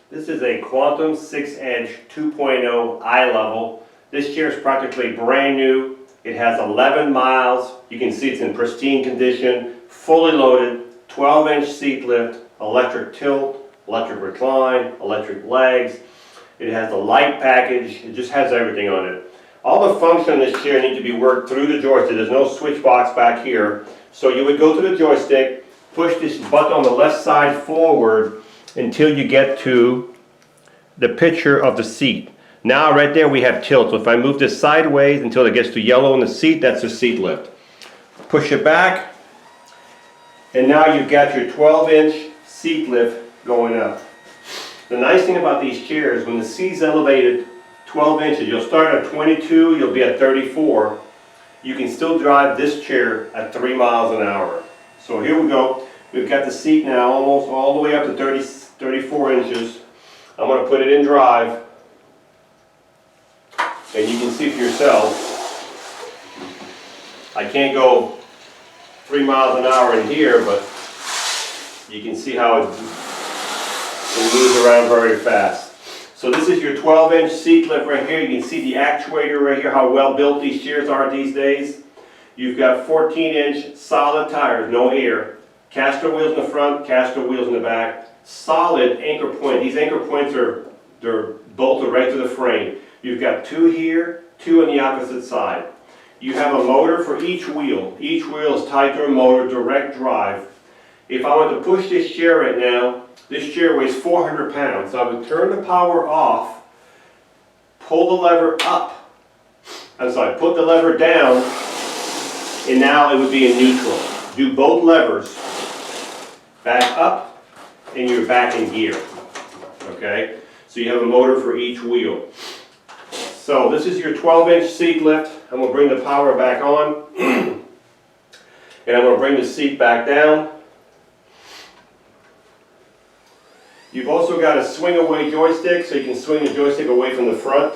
This is a Quantum 6-inch 2.0 iLevel. This chair is practically brand new. It has 11 miles. You can see it's in pristine condition, fully loaded, 12-inch seat lift, electric tilt, electric recline, electric legs. It has the light package. It just has everything on it. All the functions on this chair need to be worked through the joystick. There's no switch box back here. So you would go to the joystick, push this button on the left side forward until you get to the picture of the seat. Now right there we have tilt. So if I move this sideways until it gets to yellow in the seat, that's the seat lift. Push it back, and now you've got your 12-inch seat lift going up. The nice thing about these chairs, when the seat's elevated 12 inches, you'll start at 22, you'll be at 34. You can still drive this chair at 3 miles an hour. So here we go. We've got the seat now almost all the way up to 34 inches. I'm going to put it in drive. And you can see for yourself, I can't go 3 miles an hour in here, but you can see how it moves around very fast. So this is your 12-inch seat lift right here. You can see the actuator right here, how well built these chairs are these days. You've got 14-inch solid tires, no air. Caster wheels in the front, caster wheels in the back. Solid anchor point. These anchor points they're bolted right to the frame. You've got 2 here, 2 on the opposite side. You have a motor for each wheel. Each wheel is tied to a motor, direct drive. If I want to push this chair right now, this chair weighs 400 pounds. So I would turn the power off, pull the lever up. I'm sorry, put the lever down, and now it would be in neutral. Do both levers, back up, and you're back in gear. Okay? So you have a motor for each wheel. So this is your 12-inch seat lift. I'm going to bring the power back on, and I'm going to bring the seat back down. You've also got a swing away joystick, so you can swing the joystick away from the front.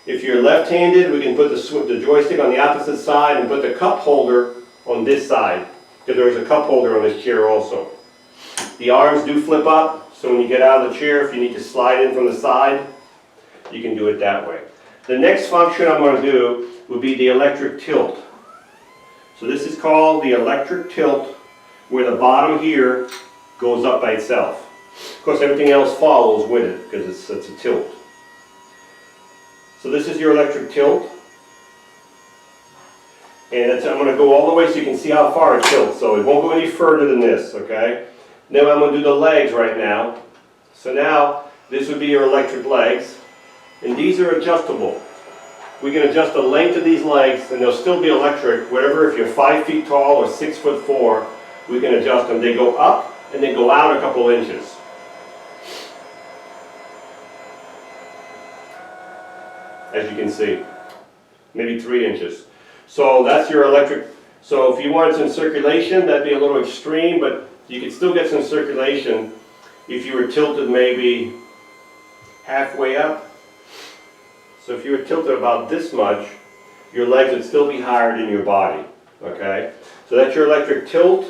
If you're left-handed, we can put the joystick on the opposite side and put the cup holder on this side, because there's a cup holder on this chair also. The arms do flip up, so when you get out of the chair, if you need to slide in from the side, you can do it that way. The next function I'm going to do would be the electric tilt. So this is called the electric tilt, where the bottom here goes up by itself. Of course, everything else follows with it because it's a tilt. So this is your electric tilt. And I'm going to go all the way so you can see how far it tilts. So it won't go any further than this, okay? Then I'm going to do the legs right now. So now, this would be your electric legs. And these are adjustable. We can adjust the length of these legs and they'll still be electric. Whatever, if you're 5 feet tall or 6'4", we can adjust them. They go up and they go out a couple inches. As you can see, maybe 3 inches. So that's your electric. So if you wanted some circulation, that'd be a little extreme, but you could still get some circulation if you were tilted maybe halfway up. So if you were tilted about this much, your legs would still be higher than your body. Okay? So that's your electric tilt,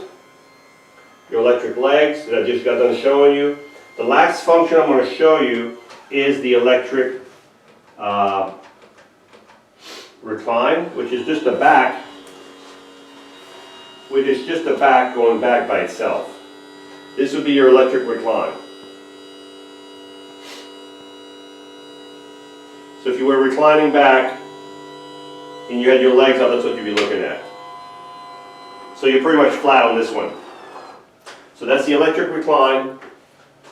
your electric legs that I just got done showing you. The last function I'm going to show you is the electric recline, which is just a back, going back by itself. This would be your electric recline. So if you were reclining back and you had your legs up, that's what you'd be looking at. So you're pretty much flat on this one. So that's the electric recline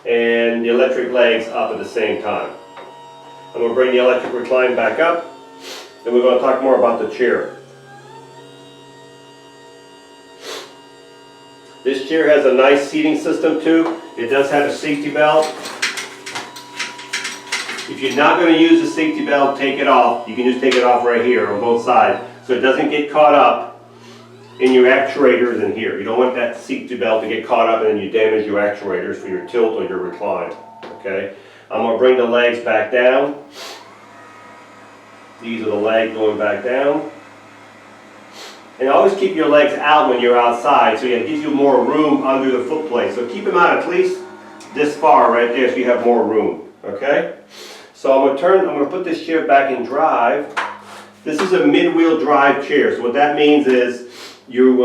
and the electric legs up at the same time. I'm going to bring the electric recline back up, and we're going to talk more about the chair. This chair has a nice seating system too. It does have a safety belt. If you're not going to use the safety belt, take it off. You can just take it off right here on both sides, so it doesn't get caught up in your actuators in here. You don't want that safety belt to get caught up and then you damage your actuators for your tilt or your recline. Okay? I'm going to bring the legs back down. These are the legs going back down. And always keep your legs out when you're outside, so it gives you more room under the foot plate. So keep them out at least this far right there so you have more room, okay? So I'm gonna put this chair back in drive. This is a mid-wheel drive chair, so what that means is you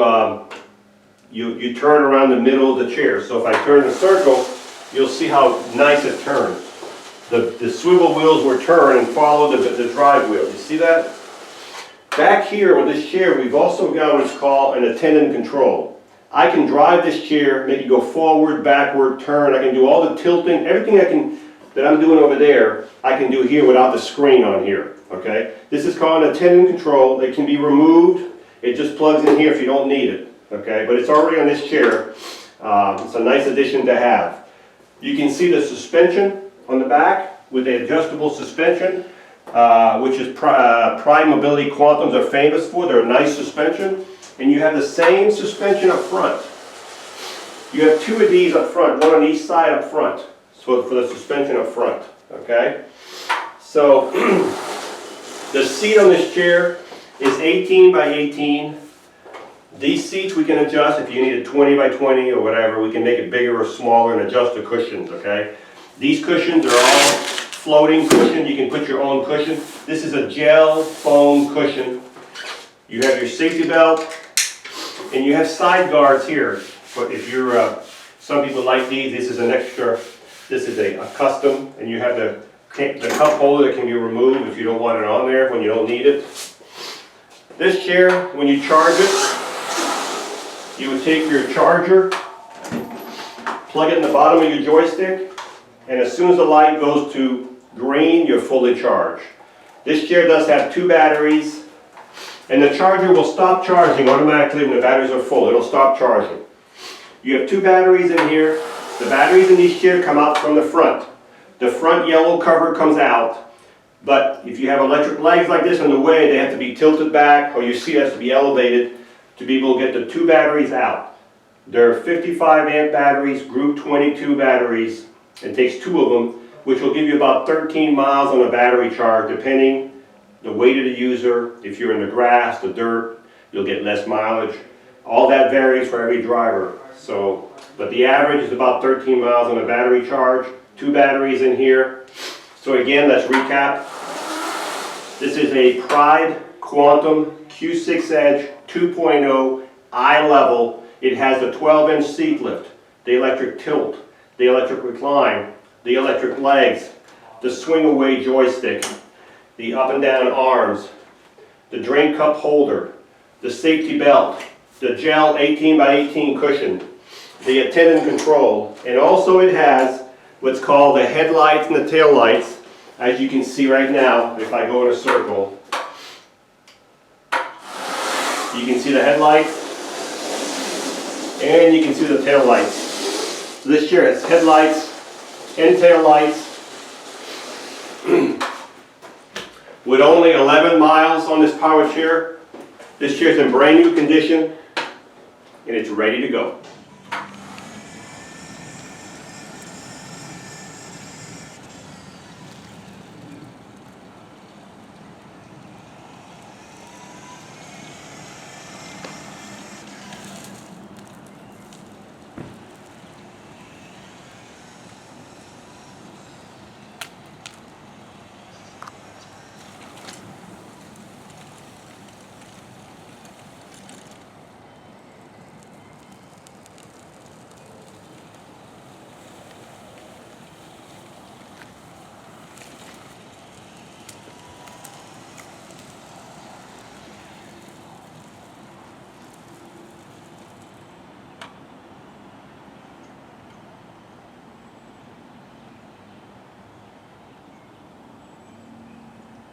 turn around the middle of the chair. So if I turn the circle, you'll see how nice it turns. The swivel wheels will turn and follow the drive wheel. You see that? Back here with this chair, we've also got what's called an attendant control. I can drive this chair, make it go forward, backward, turn. I can do all the tilting, everything that I'm doing over there, I can do here without the screen on here, okay? This is called an attendant control. It can be removed. It just plugs in here if you don't need it, okay? But it's already on this chair. It's a nice addition to have. You can see the suspension on the back with the adjustable suspension, which is Prime Mobility Quantums are famous for. They're a nice suspension. And you have the same suspension up front. You have two of these up front, one on each side up front. So for the suspension up front, okay? So the seat on this chair is 18 by 18. These seats we can adjust if you need a 20 by 20 or whatever. We can make it bigger or smaller and adjust the cushions, okay? These cushions are all floating cushion. You can put your own cushion. This is a gel foam cushion. You have your safety belt, and you have side guards here. But if you're, some people like these, this is an extra, this is a custom, and you have the cup holder that can be removed if you don't want it on there when you don't need it. This chair, when you charge it, you would take your charger, plug it in the bottom of your joystick, and as soon as the light goes to green, you're fully charged. This chair does have two batteries, and the charger will stop charging automatically when the batteries are full. It'll stop charging. You have two batteries in here. The batteries in these chairs come out from the front. The front yellow cover comes out, but if you have electric legs like this in the way, they have to be tilted back, or your seat has to be elevated to be able to get the two batteries out. They're 55 amp batteries, group 22 batteries. It takes two of them, which will give you about 13 miles on a battery charge, depending the weight of the user. If you're in the grass, the dirt, you'll get less mileage. All that varies for every driver. So, but the average is about 13 miles on a battery charge. Two batteries in here. So again, let's recap. This is a Pride Quantum Q6 Edge 2.0 iLevel. It has the 12-inch seat lift, the electric tilt, the electric recline, the electric legs, the swing away joystick, the up and down arms, the drain cup holder, the safety belt, the gel 18 by 18 cushion, the attendant control, and also it has what's called the headlights and the tail lights. As you can see right now, if I go in a circle, you can see the headlights and you can see the tail lights. So this chair has headlights and tail lights. With only 11 miles on this power chair, this chair is in brand new condition and it's ready to go.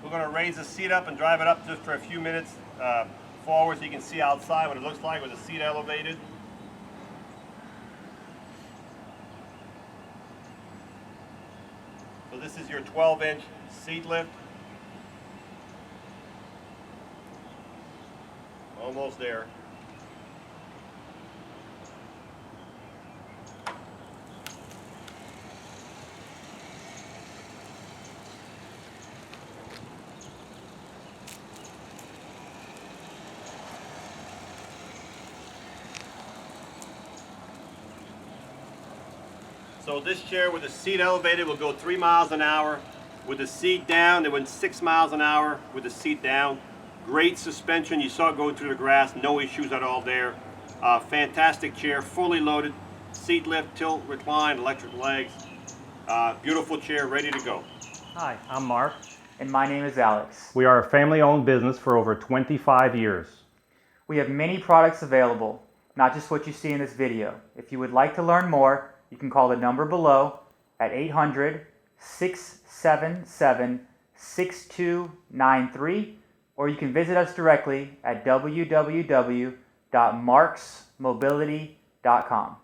We're going to raise the seat up and drive it up just for a few minutes forward so you can see outside what it looks like with the seat elevated. So this is your 12-inch seat lift. Almost there. So this chair with the seat elevated will go 3 miles an hour. With the seat down, it went 6 miles an hour with the seat down. Great suspension. You saw it going through the grass. No issues at all there. Fantastic chair, fully loaded. Seat lift, tilt, recline, electric legs. Beautiful chair, ready to go. Hi, I'm Mark. And my name is Alex. We are a family-owned business for over 25 years. We have many products available, not just what you see in this video. If you would like to learn more, you can call the number below at 800-677-6293, or you can visit us directly at www.marksmobility.com.